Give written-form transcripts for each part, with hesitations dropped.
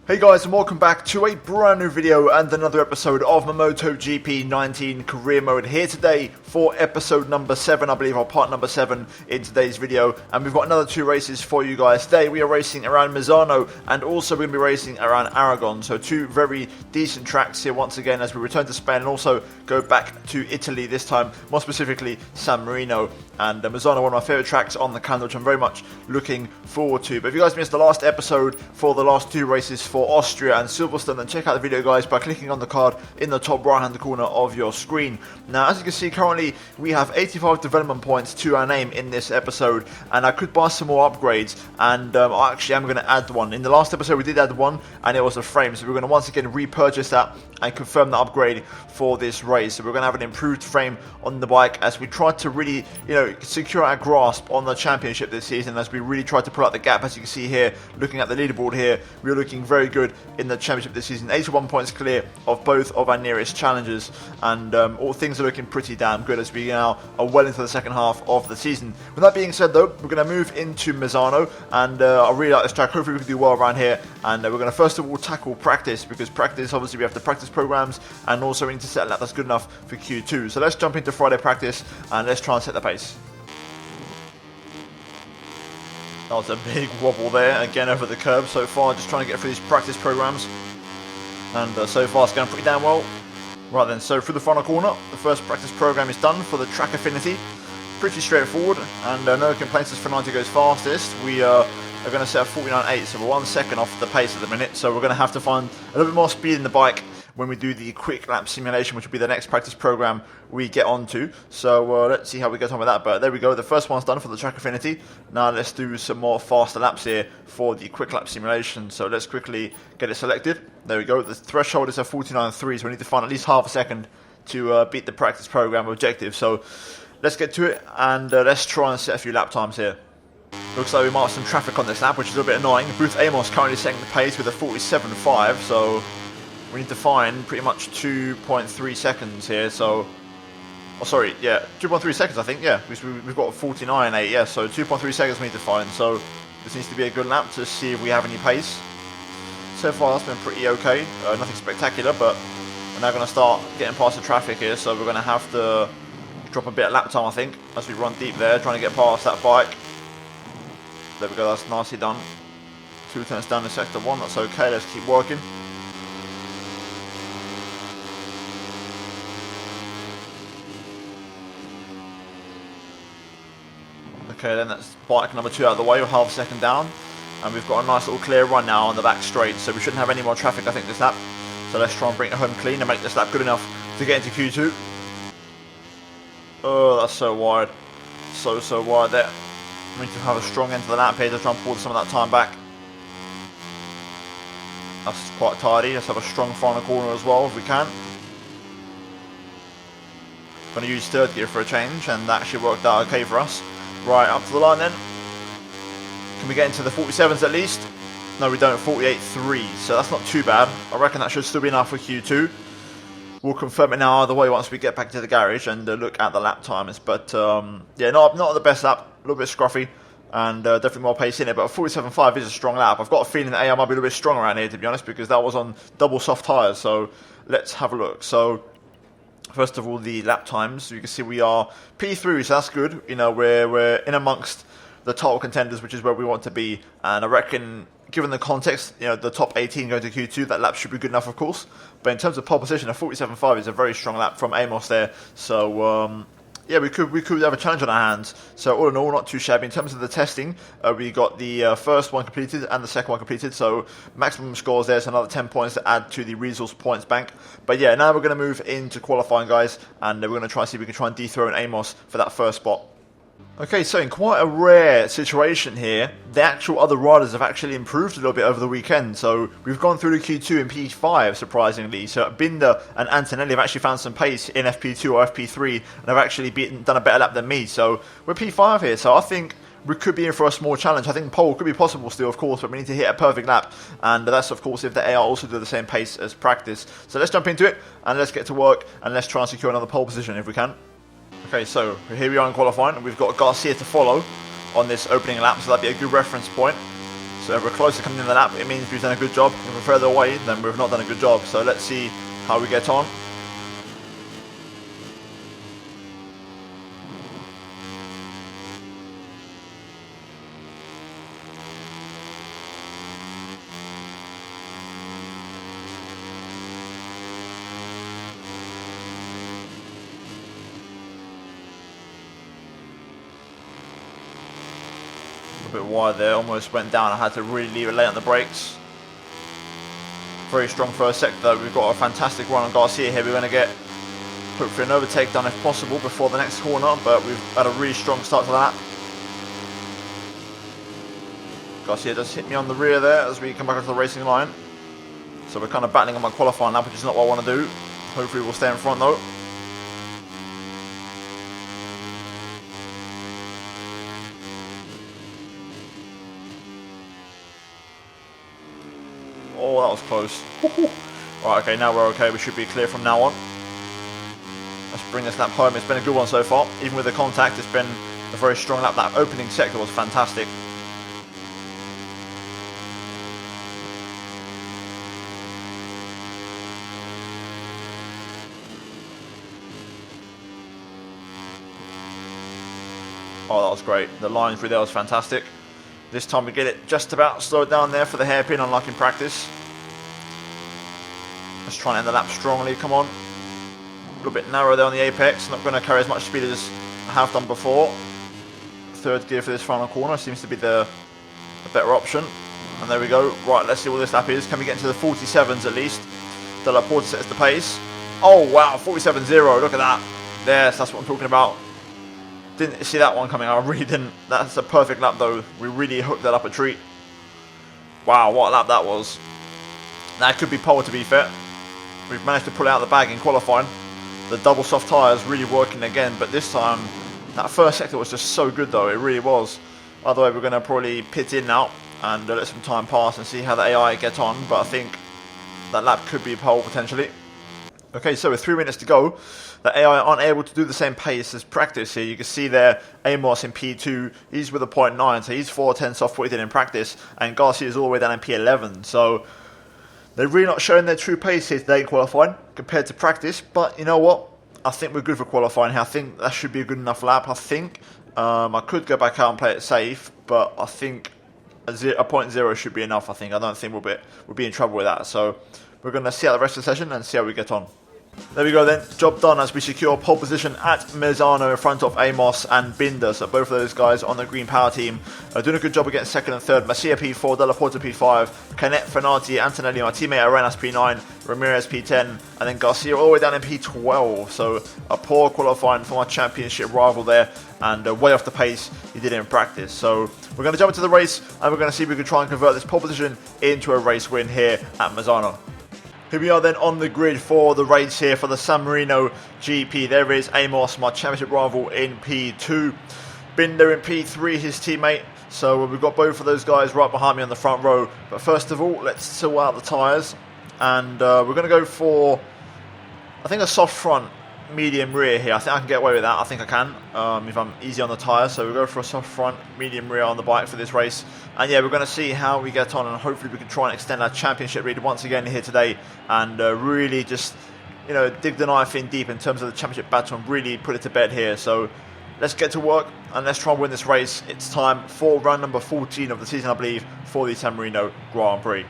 Hey guys, and welcome back to a brand new video and another episode of my MotoGP 19 career mode here today for episode number 7, I believe, or part number 7 in today's video. And we've got another 2 races for you guys. Today we are racing around Misano and also we're going to be racing around Aragon. So 2 very decent tracks here once again as we return to Spain and also go back to Italy this time, more specifically San Marino. And Misano, one of my favourite tracks on the calendar, which I'm very much looking forward to. But if you guys missed the last episode for the last 2 races for Austria and Silverstone, then check out the video, guys, by clicking on the card in the top right hand corner of your screen. Now, as you can see, currently we have 85 development points to our name in this episode, and I could buy some more upgrades, and I actually am going to add one. In the last episode we did add one, and it was a frame, so we're going to once again repurchase that and confirm the upgrade for this race. So we're going to have an improved frame on the bike as we try to really, secure our grasp on the championship this season, as we really try to pull out the gap. As you can see here, looking at the leaderboard here, we're looking very good in the championship this season. 81 points clear of both of our nearest challengers, and all things are looking pretty damn good as we now are well into the second half of the season. With that being said, though, we're going to move into Misano, and I really like this track. Hopefully we can do well around here, and we're going to first of all tackle practice, because practice, obviously we have the practice programs, and also we need to set a lap that's good enough for Q2. So let's jump into Friday practice and let's try and set the pace. That was a big wobble there, again over the curb so far, just trying to get through these practice programs. And so far it's going pretty damn well. Right then, so through the final corner, the first practice program is done for the track affinity. Pretty straightforward, and no complaints as Fernando goes fastest. We are going to set a 49.8, so we're 1 second off the pace at the minute. So we're going to have to find a little bit more speed in the bike when we do the quick lap simulation, which will be the next practice program we get onto. So let's see how we get on with that. But there we go, the first one's done for the track affinity. Now let's do some more faster laps here for the quick lap simulation. So let's quickly get it selected. There we go, the threshold is a 49.3, so we need to find at least half a second to beat the practice program objective. So let's get to it, and let's try and set a few lap times here. Looks like we might have some traffic on this lap, which is a little bit annoying. Booth Amos currently setting the pace with a 47.5, so we need to find pretty much 2.3 seconds here. So, oh sorry, yeah, 2.3 seconds I think, yeah, we've got 49.8, yeah, so 2.3 seconds we need to find. So this needs to be a good lap to see if we have any pace. So far that's been pretty okay, nothing spectacular, but we're now going to start getting past the traffic here, so we're going to have to drop a bit of lap time, I think, as we run deep there, trying to get past that bike. There we go, that's nicely done. 2 turns down in sector 1, that's okay, let's keep working. Okay, then that's bike number 2 out of the way, we're half a second down. And we've got a nice little clear run now on the back straight, so we shouldn't have any more traffic, I think, this lap. So let's try and bring it home clean and make this lap good enough to get into Q2. Oh, that's so wide. So wide there. We need to have a strong end to the lap here to try and pull some of that time back. That's quite tidy. Let's have a strong final corner as well if we can. Going to use third gear for a change, and that actually worked out okay for us. Right, up to the line then. Can we get into the 47s at least? No, we don't. 48.3, so that's not too bad. I reckon that should still be enough for Q2. We'll confirm it now either way once we get back to the garage and look at the lap times. But yeah, not the best lap, a little bit scruffy, and definitely more pace in it. But 47.5 is a strong lap. I've got a feeling that AI might be a little bit strong around here, to be honest, because that was on double soft tyres. So let's have a look. So first of all, the lap times. You can see we are P3, so that's good. We're in amongst the title contenders, which is where we want to be. And I reckon, given the context, the top 18 going to Q2, that lap should be good enough, of course. But in terms of pole position, a 47.5 is a very strong lap from Amos there. So yeah, we could have a challenge on our hands. So all in all, not too shabby. In terms of the testing, we got the first one completed and the second one completed. So maximum scores there, so another 10 points to add to the resource points bank. But yeah, now we're going to move into qualifying, guys, and we're going to try and see if we can try and dethrone Amos for that first spot. Okay, so in quite a rare situation here, the actual other riders have actually improved a little bit over the weekend. So we've gone through to Q2 in P5, surprisingly. So Binder and Antonelli have actually found some pace in FP2 or FP3 and have actually done a better lap than me. So we're P5 here, so I think we could be in for a small challenge. I think pole could be possible still, of course, but we need to hit a perfect lap. And that's, of course, if the AR also do the same pace as practice. So let's jump into it and let's get to work and let's try and secure another pole position if we can. Okay, so here we are in qualifying, and we've got Garcia to follow on this opening lap, so that'd be a good reference point. So if we're closer coming in the lap, it means we've done a good job. If we're further away, then we've not done a good job. So let's see how we get on. A bit wide there, almost went down. I had to really leave it late on the brakes. Very strong first sector though. We've got a fantastic run on Garcia here. We're going to get hopefully an overtake done if possible before the next corner, but we've had a really strong start to that. Garcia just hit me on the rear there as we come back onto the racing line. So we're kind of battling on my qualifying lap, which is not what I want to do. Hopefully we'll stay in front though. Oh, that was close. Right, okay, now we're okay. We should be clear from now on. Let's bring this lap home. It's been a good one so far. Even with the contact, it's been a very strong lap. That opening sector was fantastic. Oh, that was great. The line through there was fantastic. This time we get it just about slowed down there for the hairpin, unlike in practice. Let's try and end the lap strongly, come on. A little bit narrow there on the apex, not going to carry as much speed as I have done before. Third gear for this final corner seems to be the better option. And there we go. Right, let's see what this lap is. Can we get into the 47s at least? De La Porta sets the pace. Oh wow, 47.0, look at that. Yes, that's what I'm talking about. Didn't see that one coming, I really didn't. That's a perfect lap though. We really hooked that up a treat. Wow, what a lap that was. That could be pole to be fair. We've managed to pull out the bag in qualifying. The double soft tyres really working again, but this time that first sector was just so good though, it really was. Otherwise we're going to probably pit in now and let some time pass and see how the AI get on, but I think that lap could be pole potentially. Okay, so with 3 minutes to go, the AI aren't able to do the same pace as practice here. You can see there, Amos in P2, he's with a 0.9, so he's 410 soft-weighted in practice, and Garcia is all the way down in P11. So they're really not showing their true pace here today in qualifying compared to practice, but you know what? I think we're good for qualifying here. I think that should be a good enough lap, I think. I could go back out and play it safe, but I think a 0.0 should be enough, I think. I don't think we'll be in trouble with that. So we're going to see out the rest of the session and see how we get on. There we go then, job done as we secure pole position at Misano in front of Amos and Binder. So both of those guys on the green power team doing a good job of getting second and third. Masia P4, De La Porta P5, Canet, Fenati, Antonelli, my teammate Arenas P9, Ramirez P10, and then Garcia all the way down in P12. So a poor qualifying for my championship rival there, and way off the pace he did in practice. So we're going to jump into the race and we're going to see if we can try and convert this pole position into a race win here at Misano. Here we are then on the grid for the race here for the San Marino GP. There is Amos, my championship rival, in P2. Binder in P3, his teammate. So we've got both of those guys right behind me on the front row. But first of all, let's sort out the tyres. And we're going to go for, I think, a soft front, medium rear here. I think I can get away with that. I think I can, if I'm easy on the tyres. So we'll go for a soft front, medium rear on the bike for this race. And yeah, we're going to see how we get on, and hopefully we can try and extend our championship lead once again here today, and really just, you know, dig the knife in deep in terms of the championship battle and really put it to bed here. So let's get to work and let's try and win this race. It's time for round number 14 of the season, I believe, for the San Marino Grand Prix.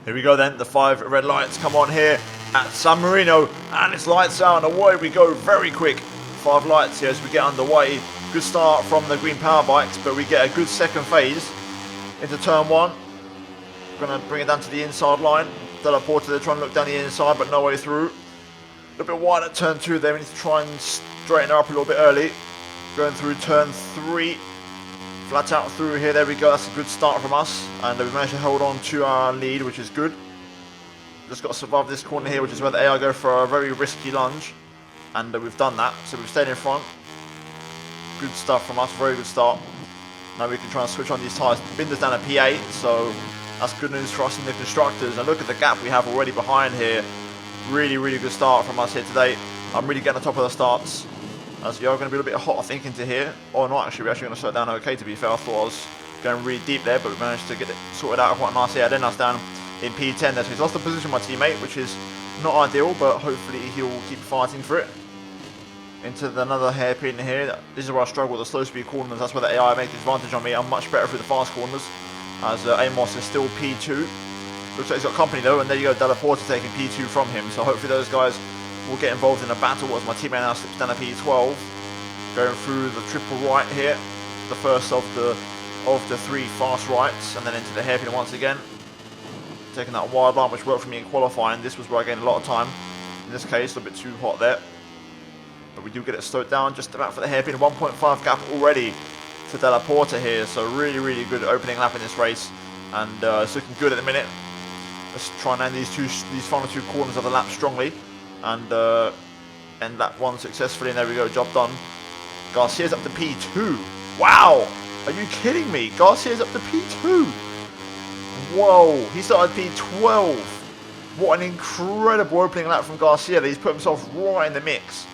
Here we go then, the 5 red lights come on here at San Marino, and it's lights out and away we go very quick. 5 lights here as we get underway. Good start from the green power bikes, but we get a good second phase into turn 1. We're going to bring it down to the inside line. De La Porta, they're trying to look down the inside, but no way through. A little bit wide at turn 2 there, we need to try and straighten her up a little bit early. Going through turn 3. Flat out through here, there we go, that's a good start from us. And we managed to hold on to our lead, which is good. Just got to survive this corner here, which is where the AI go for a very risky lunge. And we've done that, so we've stayed in front. Good stuff from us, very good start. Now we can try and switch on these tyres. Binder's down at P8, so that's good news for us in the constructors. And look at the gap we have already behind here. Really, really good start from us here today. I'm really getting on top of the starts. As we are going to be a little bit hot, I think, into here. Or not, actually, we're actually going to slow it down okay, to be fair. I thought I was going really deep there, but we managed to get it sorted out quite nicely. Yeah, then that's down in P10 there. So he's lost the position, my teammate, which is not ideal, but hopefully he'll keep fighting for it. Into another hairpin here. This is where I struggle with the slow speed corners. That's where the AI makes the advantage on me. I'm much better through the fast corners, as Amos is still P2. Looks like he's got company though, and there you go, Della Porta taking P2 from him. So hopefully those guys will get involved in a battle as my teammate now slips down to P12. Going through the triple right here, the first of the 3 fast rights, and then into the hairpin once again. Taking that wide line, which worked for me in qualifying. This was where I gained a lot of time. In this case, a bit too hot there. But we do get it slowed down just about for the hairpin. 1.5 gap already to Della Porta here. So really, really good opening lap in this race. And it's looking good at the minute. Let's try and end these final 2 corners of the lap strongly. And end lap 1 successfully. And there we go, job done. Garcia's up to P2. Wow! Are you kidding me? Garcia's up to P2. Whoa, he started P12. What an incredible opening lap from Garcia. He's put himself right in the mix.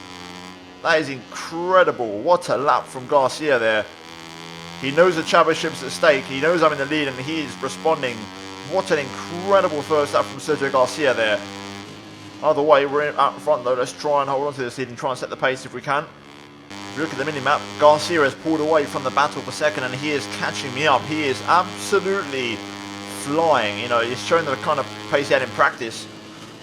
That is incredible. What a lap from Garcia there. He knows the championship's at stake. He knows I'm in the lead and he is responding. What an incredible first lap from Sergio Garcia there. Either way, we're out in front though. Let's try and hold on to this lead and try and set the pace if we can. If you look at the mini-map, Garcia has pulled away from the battle for second and he is catching me up. He is absolutely flying. You know, he's showing the kind of pace he had in practice.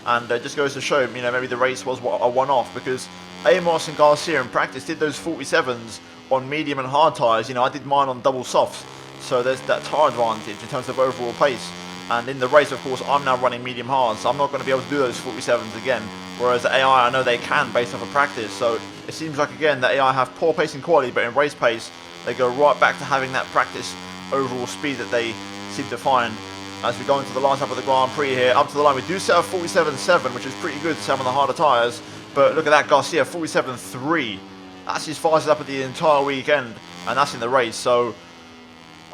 And it just goes to show, you know, maybe the race was a one-off, because Amos and Garcia in practice did those 47s on medium and hard tyres. You know, I did mine on double softs, so there's that tyre advantage in terms of overall pace. And in the race, of course, I'm now running medium hard, so I'm not going to be able to do those 47s again. Whereas the AI, I know they can based off of practice. So it seems like, again, the AI have poor pacing quality, but in race pace, they go right back to having that practice overall speed that they seem to find. As we go into the last lap of the Grand Prix here, up to the line, we do set a 47.7, which is pretty good to set on the harder tyres. But look at that, Garcia, 47.3. That's his fastest lap of the entire weekend, and that's in the race. So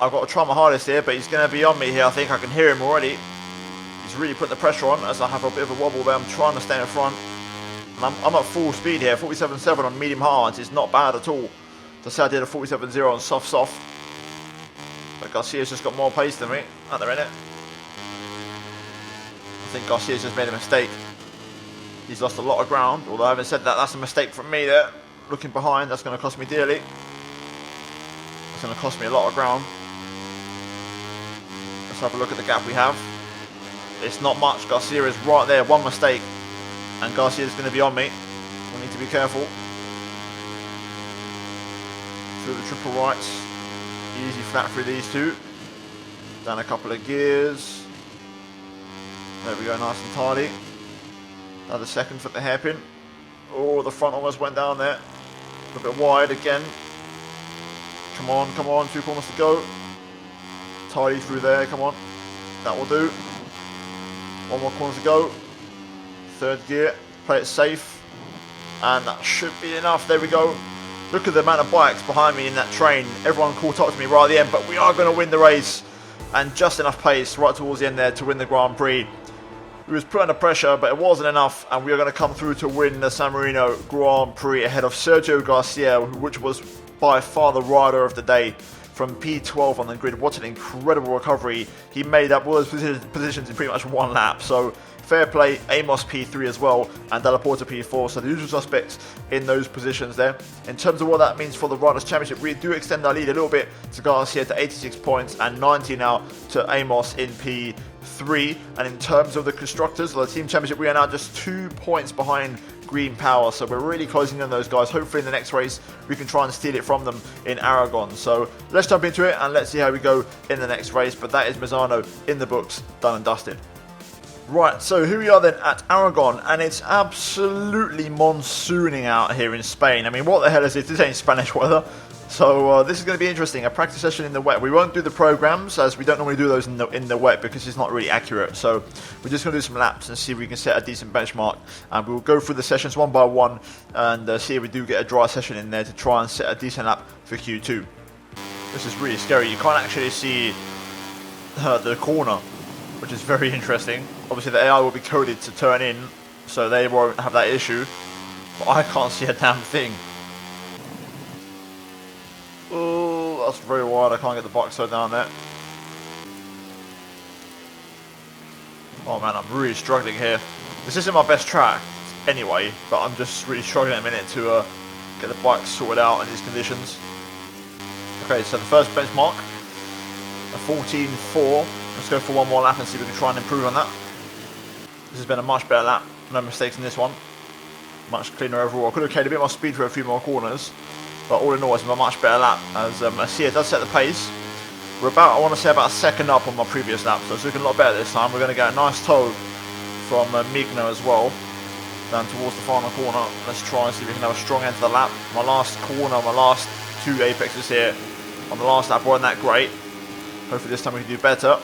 I've got to try my hardest here, but he's going to be on me here. I think I can hear him already. He's really putting the pressure on as I have a bit of a wobble there. I'm trying to stay in front. And I'm at full speed here. 47.7 on medium hards is not bad at all. To say I did a 47.0 on soft. But Garcia's just got more pace than me at the minute. I think Garcia's just made a mistake. He's lost a lot of ground. Although having said that, that's a mistake from me there. Looking behind, that's going to cost me dearly. It's going to cost me a lot of ground. Let's have a look at the gap we have. It's not much. Garcia is right there. One mistake. And Garcia is going to be on me. We need to be careful. Through the triple rights. Easy flat through these two. Down a couple of gears. There we go, nice and tidy. Another second for the hairpin. Oh, the front almost went down there. A little bit wide again. Come on, 2 corners to go. Tidy through there, come on. That will do. 1 more corner to go. 3rd gear, play it safe. And that should be enough, there we go. Look at the amount of bikes behind me in that train. Everyone caught up to me right at the end, but we are going to win the race. And just enough pace right towards the end there to win the Grand Prix. We was put under pressure, but it wasn't enough, and we are going to come through to win the San Marino Grand Prix ahead of Sergio Garcia, which was by far the rider of the day from P12 on the grid. What an incredible recovery. He made up all those positions in pretty much 1 lap, so fair play. Amos P3 as well, and Della Porta P4, so the usual suspects in those positions there. In terms of what that means for the Riders' Championship, we do extend our lead a little bit to Garcia to 86 points and 90 now to Amos in P3. And in terms of the Constructors, the Team Championship, we are now just 2 points behind Green Power, so we're really closing in on those guys. Hopefully in the next race we can try and steal it from them in Aragon. So let's jump into it and let's see how we go in the next race. But that is Misano in the books, done and dusted. Right, so here we are then at Aragon, and it's absolutely monsooning out here in Spain. I mean, what the hell is this? This ain't Spanish weather. So this is going to be interesting. A practice session in the wet. We won't do the programs as we don't normally do those in the wet because it's not really accurate. So we're just going to do some laps and see if we can set a decent benchmark. And we'll go through the sessions one by one and see if we do get a dry session in there to try and set a decent lap for Q2. This is really scary. You can't actually see the corner, which is very interesting. Obviously the AI will be coded to turn in, so they won't have that issue. But I can't see a damn thing. Oh, that's very wide. I can't get the box so down there. Oh man, I'm really struggling here. This isn't my best track anyway, but I'm just really struggling at the minute to get the bike sorted out in these conditions. Okay, so the first benchmark, a 14.4. Let's go for one more lap and see if we can try and improve on that. This has been a much better lap. No mistakes in this one. Much cleaner overall. I could have carried a bit more speed for a few more corners, but all in all, it's a much better lap as I see it does set the pace. We're about, I want to say, about a second up on my previous lap, so it's looking a lot better this time. We're going to get a nice toe from Migno as well, down towards the final corner. Let's try and see if we can have a strong end to the lap. My last corner, my last two apexes here on the last lap weren't that great. Hopefully this time we can do better.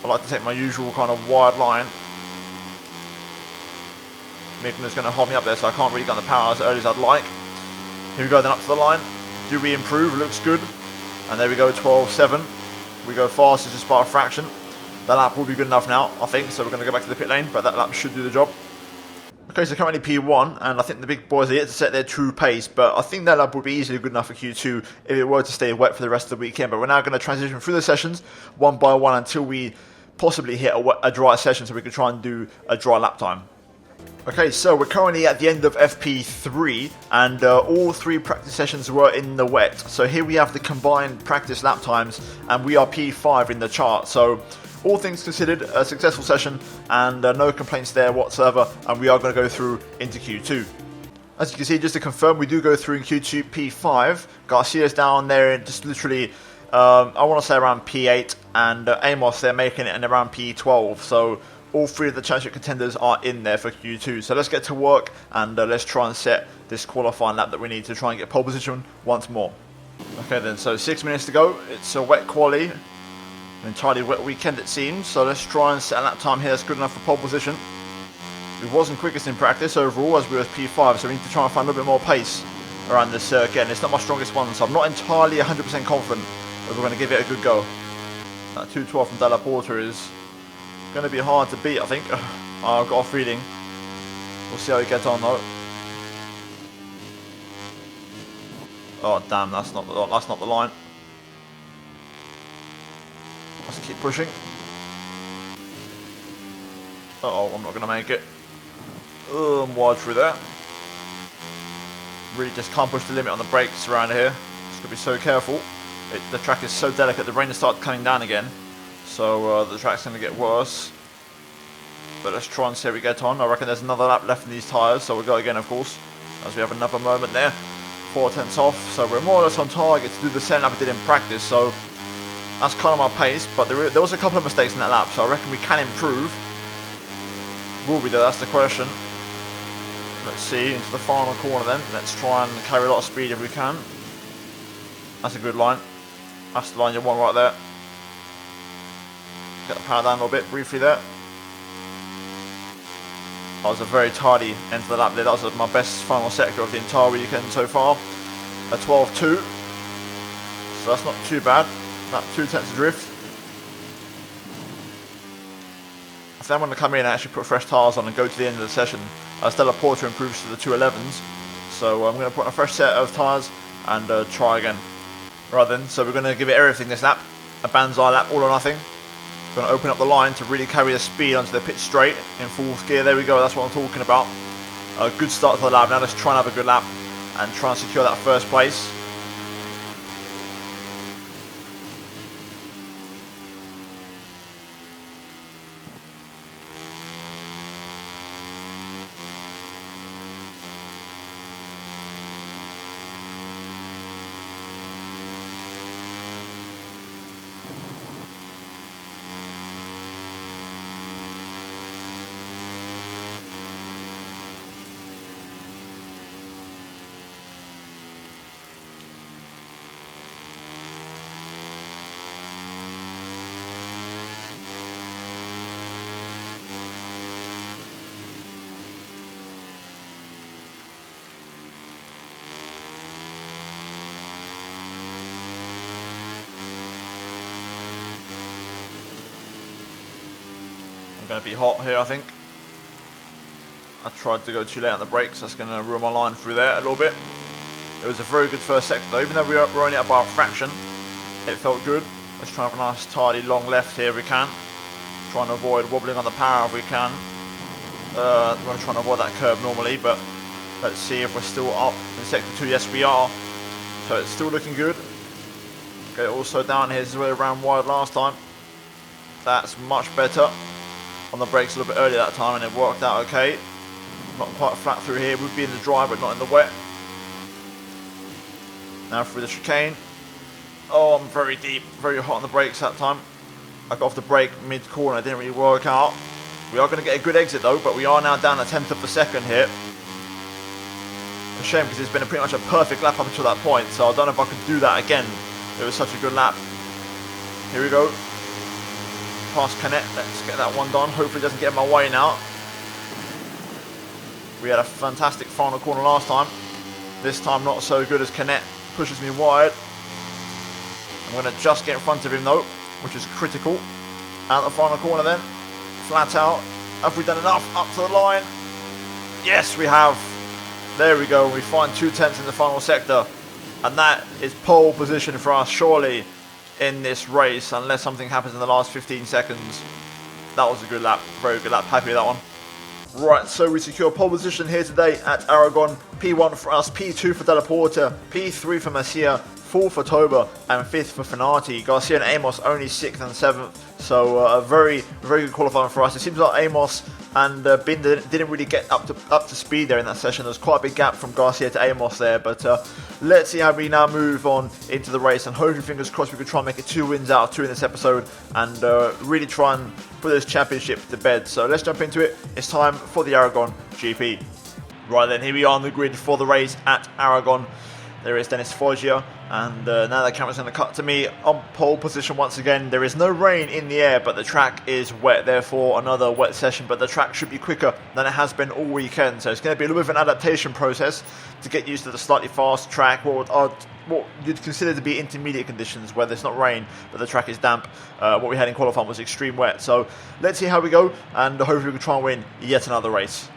I like to take my usual kind of wide line. Migno's going to hold me up there, so I can't really get on the power as early as I'd like. Here we go then up to the line. Do we improve? Looks good. And there we go, 12.7. We go fast just by a fraction. That lap will be good enough now, I think. So we're going to go back to the pit lane, but that lap should do the job. Okay, so currently P1, and I think the big boys are yet to set their true pace, but I think that lap would be easily good enough for Q2 if it were to stay wet for the rest of the weekend. But we're now going to transition through the sessions one by one until we possibly hit a dry session so we can try and do a dry lap time. Okay, so we're currently at the end of FP3, and all three practice sessions were in the wet. So here we have the combined practice lap times, and we are P5 in the chart. So all things considered, a successful session, and no complaints there whatsoever, and we are going to go through into Q2. As you can see, just to confirm, we do go through in Q2 P5. Garcia's down there, just literally, I want to say around P8, and Amos, they're making it in around P12. So all three of the championship contenders are in there for Q2. So let's get to work and let's try and set this qualifying lap that we need to try and get pole position once more. Okay then, so 6 minutes to go. It's a wet quali, an entirely wet weekend it seems. So let's try and set a lap time here that's good enough for pole position. We wasn't quickest in practice overall as we were P5, so we need to try and find a little bit more pace around this circuit. And it's not my strongest one, so I'm not entirely 100% confident that we're going to give it a good go. That 2.12 from Della Porta is going to be hard to beat, I think. I've got a feeling. We'll see how we get on though. Oh damn, that's not the line. Let's keep pushing. Uh-oh, I'm not going to make it. I'm wide through there. Really just can't push the limit on the brakes around here. Just got to be so careful. The track is so delicate, the rain has started coming down again. So the track's going to get worse. But let's try and see how we get on. I reckon there's another lap left in these tyres, so we'll go again of course. As we have another moment there. 4 tenths off, so we're more or less on target to do the same lap we did in practice. So that's kind of my pace, but there was a couple of mistakes in that lap, so I reckon we can improve. Will we though? That's the question. Let's see, into the final corner then. Let's try and carry a lot of speed if we can. That's a good line. That's the line you want right there. Get the power down a little bit briefly there. That was a very tidy end to the lap there. That was my best final sector of the entire weekend so far. A 12.2. So that's not too bad. About 2 tenths adrift. I think I'm going to come in and actually put fresh tyres on and go to the end of the session. Della Porta improves to the 211s. So I'm going to put on a fresh set of tyres and try again. Right then, so we're going to give it everything this lap. A banzai lap, all or nothing. Going to open up the line to really carry the speed onto the pit straight in fourth gear. There we go, that's what I'm talking about. A good start to the lap. Now let's try and have a good lap and try and secure that first place. We're going to be hot here, I think. I tried to go too late on the brakes. That's going to ruin my line through there a little bit. It was a very good first sector though. Even though we were only up by a fraction, it felt good. Let's try and have a nice tidy long left here if we can. Trying to avoid wobbling on the power if we can. We're going to try and avoid that curve normally, but let's see if we're still up in sector 2. Yes, we are. So it's still looking good. Okay, also down here, this is where we ran wide last time. That's much better. On the brakes a little bit earlier that time, and it worked out okay. Not quite flat through here. Would be in the dry, but not in the wet. Now through the chicane. Oh, I'm very deep, very hot on the brakes that time. I got off the brake mid-corner, it didn't really work out. We are going to get a good exit though, but we are now down a tenth of a second here. A shame because it's been pretty much a perfect lap up until that point, so I don't know if I can do that again. It was such a good lap. Here we go. Past Canet, let's get that one done. Hopefully it doesn't get in my way now. We had a fantastic final corner last time. This time not so good as Canet pushes me wide. I'm going to just get in front of him though, which is critical. Out the final corner then. Flat out. Have we done enough? Up to the line. Yes, we have. There we go. We find 2/10 in the final sector. And that is pole position for us, surely, in this race, unless something happens in the last 15 seconds. That was a good lap. Very good lap. Happy with that one. Right, so we secure pole position here today at Aragon. P1 for us, P2 for Della Porta, P3 for Masia, 4th for Toba, and 5th for Finati. Garcia and Amos only 6th and 7th, so a very, very good qualifying for us. It seems like Amos and Binder didn't really get up to speed there in that session. There's quite a big gap from Garcia to Amos there, but let's see how we now move on into the race, and hopefully, fingers crossed, we could try and make it 2 wins out of 2 in this episode, and really try and put this championship to bed. So let's jump into it. It's time for the Aragon GP. Right then, here we are on the grid for the race at Aragon. There is Dennis Foggia, and now the camera's going to cut to me on pole position once again. There is no rain in the air, but the track is wet, therefore another wet session, but the track should be quicker than it has been all weekend, so it's going to be a little bit of an adaptation process to get used to the slightly fast track, what you'd consider to be intermediate conditions where there's not rain, but the track is damp. What we had in qualifying was extreme wet, so let's see how we go, and hopefully we can try and win yet another race.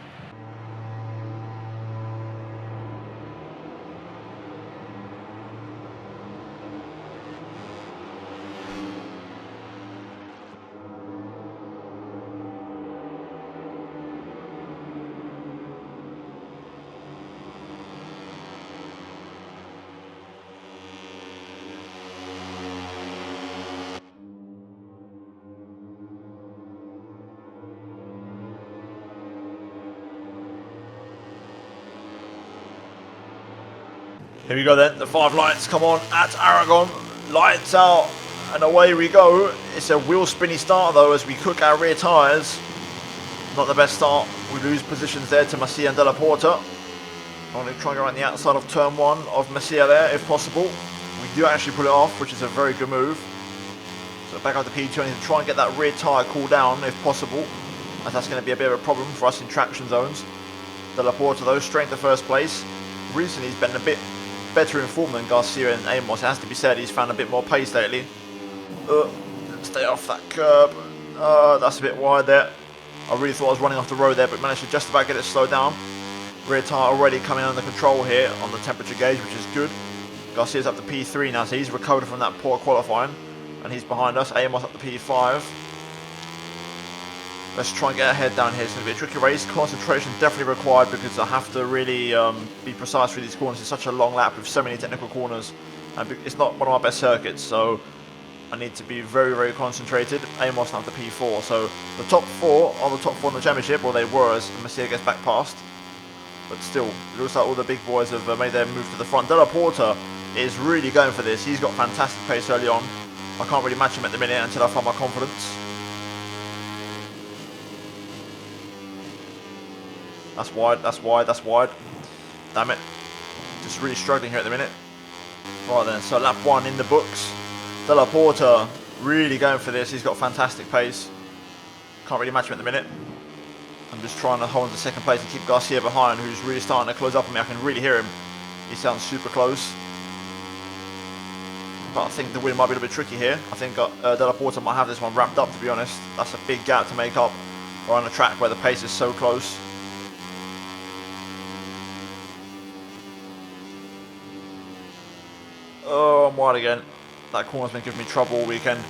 Here we go then, the 5 lights come on at Aragon, lights out, and away we go. It's a wheel spinny start though as we cook our rear tyres. Not the best start, we lose positions there to Masia and Della Porta. I'm going to try and go around the outside of turn 1 of Masia there if possible. We do actually pull it off, which is a very good move. So back up to P2, I need to try and get that rear tyre cooled down if possible, as that's going to be a bit of a problem for us in traction zones. Della Porta though, straight into first place. Recently he's been a bit better in form than Garcia and Amos, it has to be said. He's found a bit more pace lately. Stay off that curb. That's a bit wide there. I really thought I was running off the road there, but managed to just about get it slowed down. Rear tyre already coming under control here on the temperature gauge, which is good. Garcia's up to P3 now, so he's recovered from that poor qualifying, and he's behind us. Amos up to P5. Let's try and get our head down here. It's going to be a tricky race. Concentration definitely required because I have to really be precise through these corners. It's such a long lap with so many technical corners, and it's not one of my best circuits, so I need to be very, very concentrated. Amos now to P4, so the top 4 are the top 4 in the championship, or they were as Masia gets back past. But still, it looks like all the big boys have made their move to the front. Della Porta is really going for this. He's got fantastic pace early on. I can't really match him at the minute until I find my confidence. That's wide, that's wide, that's wide. Damn it. Just really struggling here at the minute. Right then, so lap 1 in the books. Della Porta really going for this. He's got fantastic pace. Can't really match him at the minute. I'm just trying to hold on to second place and keep Garcia behind, who's really starting to close up on me. I can really hear him. He sounds super close. But I think the win might be a little bit tricky here. I think Della Porta might have this one wrapped up, to be honest. That's a big gap to make up. or on a track where the pace is so close. Oh, I'm wide again. That corner's been giving me trouble all weekend.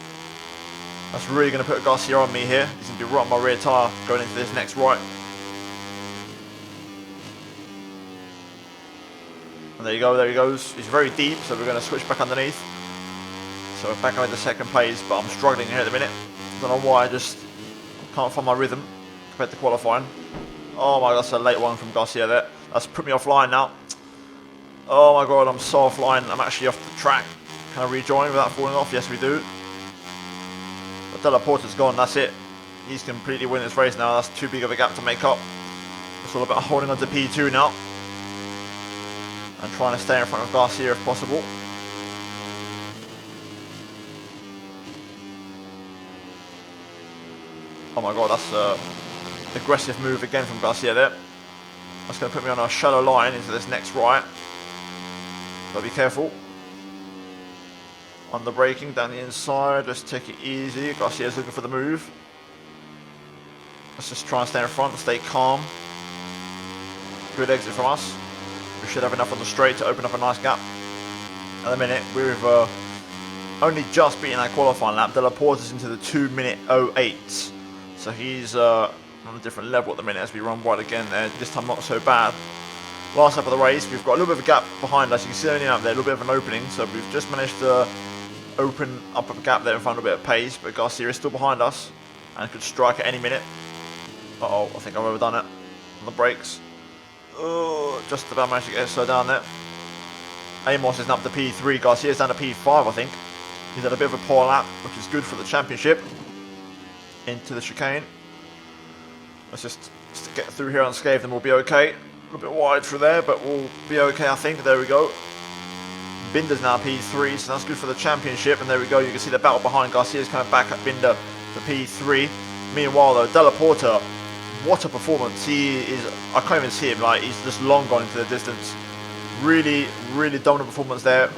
That's really going to put Garcia on me here. He's going to be right on my rear tyre going into this next right. And there you go, there he goes. He's very deep, so we're going to switch back underneath. So we're back into second place, but I'm struggling here at the minute. Don't know why, I just can't find my rhythm compared to qualifying. Oh my god, that's a late one from Garcia there. That's put me offline now. Oh my god, I'm so offline. I'm actually off the track. Can I rejoin without falling off? Yes, we do. But Della Porta's gone, that's it. He's completely winning this race now. That's too big of a gap to make up. It's all about holding on to P2 now. And trying to stay in front of Garcia if possible. Oh my god, that's an aggressive move again from Garcia there. That's going to put me on a shallow line into this next right. But be careful. On the braking, down the inside, let's take it easy. Garcia's looking for the move. Let's just try and stay in front and stay calm. Good exit from us. We should have enough on the straight to open up a nice gap. At the minute, we've only just beaten that qualifying lap. Della Porta's into the 2:08. So he's on a different level at the minute as we run wide again there. This time not so bad. Last lap of the race, we've got a little bit of a gap behind us. You can see only out there, a little bit of an opening. So we've just managed to open up a gap there and find a bit of pace. But Garcia is still behind us and could strike at any minute. Uh-oh, I think I've overdone it on the brakes. Oh, just about managed to get it slow down there. Amos is up to P3. Garcia's down to P5, I think. He's had a bit of a poor lap, which is good for the championship. Into the chicane. Let's just get through here unscathed and we'll be okay. A little bit wide through there, but we'll be okay, I think. There we go. Binder's now P3, so that's good for the championship. And there we go. You can see the battle behind. Garcia's coming back at Binder to P3. Meanwhile, though, Della Porta, what a performance. He is, I can't even see him. Like, he's just long gone into the distance. Really, really dominant performance there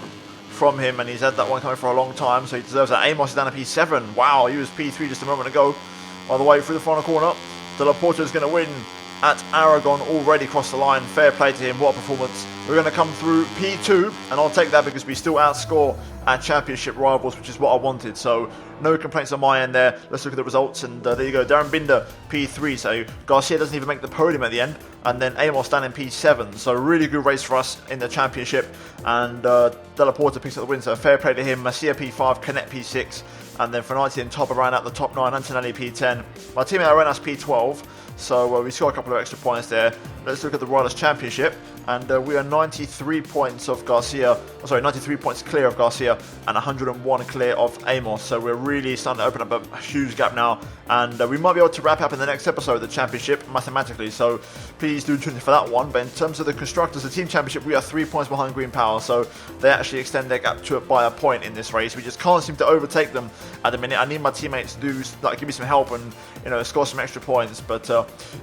from him, and he's had that one coming for a long time, so he deserves that. Amos is down to P7. Wow, he was P3 just a moment ago. All the way through the final corner. Della Porta is going to win at Aragon, already crossed the line. Fair play to him, what a performance. We're going to come through P2, and I'll take that because we still outscore our championship rivals, which is what I wanted. So no complaints on my end there. Let's look at the results, and there you go. Darren Binder, P3, so Garcia doesn't even make the podium at the end, and then Amos down in P7. So really good race for us in the championship, and Della Porta picks up the win, so fair play to him. Masia P5, Canet P6, and then Frenati and Top around out the top 9, Antonelli P10. My teammate Arenas P12, so we scored a couple of extra points there. Let's look at the Riders' Championship, and we are 93 points of Garcia, 93 points clear of Garcia, and 101 clear of Amos. So we're really starting to open up a huge gap now, and we might be able to wrap up in the next episode of the championship mathematically. So please do tune in for that one. But in terms of the constructors, the team championship, we are 3 points behind Green Power, so they actually extend their gap to it by a point in this race. We just can't seem to overtake them at the minute. I need my teammates to do give me some help and score some extra points. But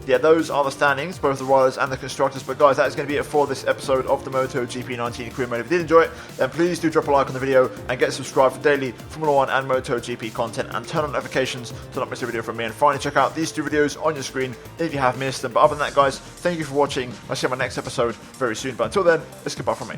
yeah, those are the standings, both the riders and the constructors. But guys, that is going to be it for this episode of the MotoGP 19 Career Mode. If you did enjoy it, then please do drop a like on the video and get subscribed for daily Formula 1 and MotoGP content, and turn on notifications to not miss a video from me. And finally, check out these 2 videos on your screen if you have missed them. But other than that, guys, thank you for watching. I'll see you in my next episode very soon. But until then, it's goodbye from me.